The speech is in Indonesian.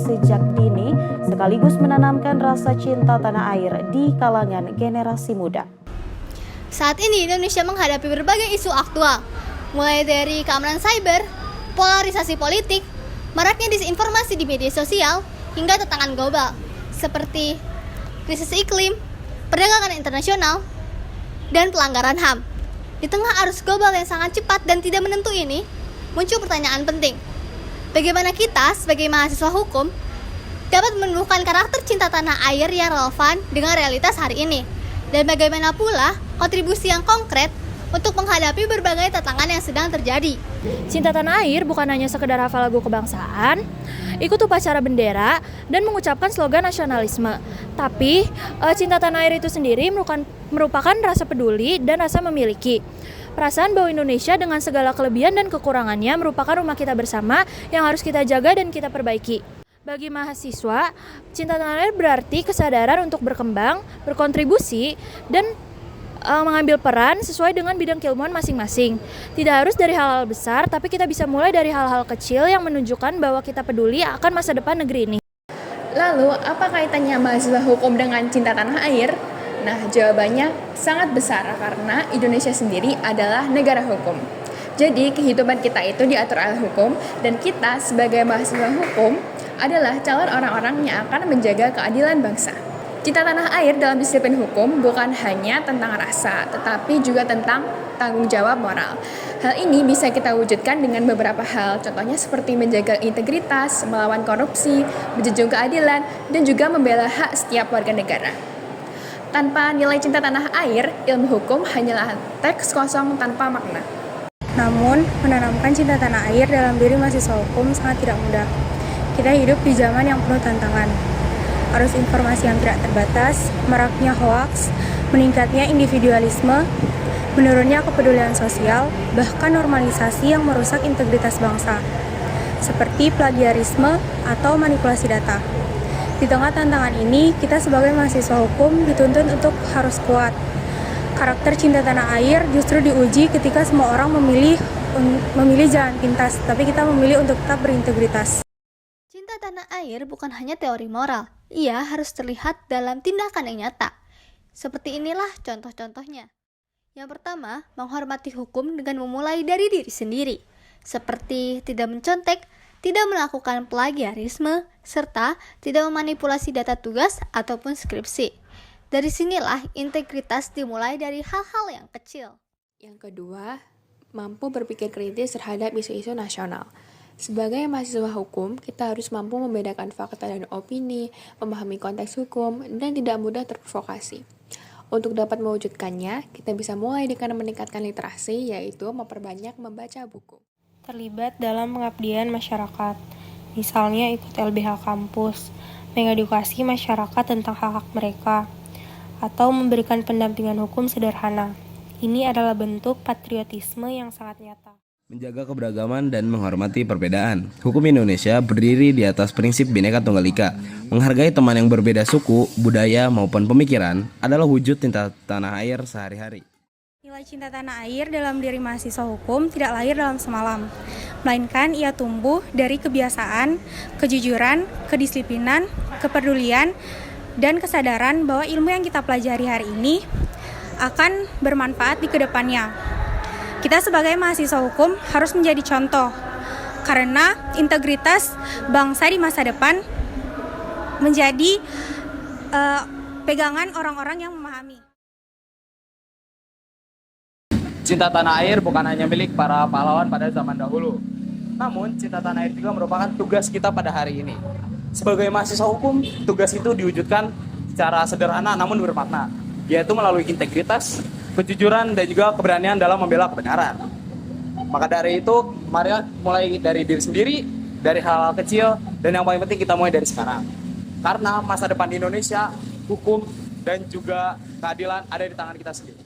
sejak dini, sekaligus menanamkan rasa cinta tanah air di kalangan generasi muda. Saat ini Indonesia menghadapi berbagai isu aktual, mulai dari keamanan cyber, polarisasi politik, maraknya disinformasi di media sosial, hingga tantangan global, seperti krisis iklim, perdagangan internasional, dan pelanggaran HAM. Di tengah arus global yang sangat cepat dan tidak menentu ini, muncul pertanyaan penting. Bagaimana kita sebagai mahasiswa hukum dapat menumbuhkan karakter cinta tanah air yang relevan dengan realitas hari ini? Dan bagaimana pula kontribusi yang konkret untuk menghadapi berbagai tantangan yang sedang terjadi? Cinta tanah air bukan hanya sekedar hafal lagu kebangsaan, ikut upacara bendera, dan mengucapkan slogan nasionalisme. Tapi, cinta tanah air itu sendiri merupakan rasa peduli dan rasa memiliki. Perasaan bahwa Indonesia dengan segala kelebihan dan kekurangannya merupakan rumah kita bersama yang harus kita jaga dan kita perbaiki. Bagi mahasiswa, cinta tanah air berarti kesadaran untuk berkembang, berkontribusi, dan mengambil peran sesuai dengan bidang keilmuan masing-masing. Tidak harus dari hal-hal besar, tapi kita bisa mulai dari hal-hal kecil yang menunjukkan bahwa kita peduli akan masa depan negeri ini. Lalu, apa kaitannya mahasiswa hukum dengan cinta tanah air? Nah, jawabannya sangat besar karena Indonesia sendiri adalah negara hukum. Jadi, kehidupan kita itu diatur oleh hukum dan kita sebagai mahasiswa hukum adalah calon orang-orang yang akan menjaga keadilan bangsa. Cinta tanah air dalam disiplin hukum bukan hanya tentang rasa, tetapi juga tentang tanggung jawab moral. Hal ini bisa kita wujudkan dengan beberapa hal, contohnya seperti menjaga integritas, melawan korupsi, menjunjung keadilan, dan juga membela hak setiap warga negara. Tanpa nilai cinta tanah air, ilmu hukum hanyalah teks kosong tanpa makna. Namun, menanamkan cinta tanah air dalam diri mahasiswa hukum sangat tidak mudah. Kita hidup di zaman yang penuh tantangan. Arus informasi yang tidak terbatas, maraknya hoaks, meningkatnya individualisme, menurunnya kepedulian sosial, bahkan normalisasi yang merusak integritas bangsa, seperti plagiarisme atau manipulasi data. Di tengah tantangan ini, kita sebagai mahasiswa hukum dituntut untuk harus kuat. Karakter cinta tanah air justru diuji ketika semua orang memilih jalan pintas, tapi kita memilih untuk tetap berintegritas. Cinta tanah air bukan hanya teori moral, ia harus terlihat dalam tindakan yang nyata. Seperti inilah contoh-contohnya. Yang pertama, menghormati hukum dengan memulai dari diri sendiri, seperti tidak mencontek, tidak melakukan plagiarisme, serta tidak memanipulasi data tugas ataupun skripsi. Dari sinilah integritas dimulai dari hal-hal yang kecil. Yang kedua, mampu berpikir kritis terhadap isu-isu nasional. Sebagai mahasiswa hukum, kita harus mampu membedakan fakta dan opini, memahami konteks hukum, dan tidak mudah terprovokasi. Untuk dapat mewujudkannya, kita bisa mulai dengan meningkatkan literasi, yaitu memperbanyak membaca buku. Terlibat dalam pengabdian masyarakat, misalnya ikut LBH kampus, mengedukasi masyarakat tentang hak-hak mereka, atau memberikan pendampingan hukum sederhana. Ini adalah bentuk patriotisme yang sangat nyata. Menjaga keberagaman dan menghormati perbedaan. Hukum Indonesia berdiri di atas prinsip Bhinneka Tunggal Ika. Menghargai teman yang berbeda suku, budaya, maupun pemikiran adalah wujud cinta tanah air sehari-hari. Nilai cinta tanah air dalam diri mahasiswa hukum tidak lahir dalam semalam, melainkan ia tumbuh dari kebiasaan, kejujuran, kedisiplinan, kepedulian, dan kesadaran bahwa ilmu yang kita pelajari hari ini akan bermanfaat di kedepannya. Kita sebagai mahasiswa hukum harus menjadi contoh, karena integritas bangsa di masa depan menjadi pegangan orang-orang yang memahami. Cinta tanah air bukan hanya milik para pahlawan pada zaman dahulu. Namun, cinta tanah air juga merupakan tugas kita pada hari ini. Sebagai mahasiswa hukum, tugas itu diwujudkan secara sederhana namun bermakna, yaitu melalui integritas, kejujuran, dan juga keberanian dalam membela kebenaran. Maka dari itu, mari mulai dari diri sendiri, dari hal-hal kecil, dan yang paling penting kita mulai dari sekarang. Karena masa depan di Indonesia, hukum, dan juga keadilan ada di tangan kita sendiri.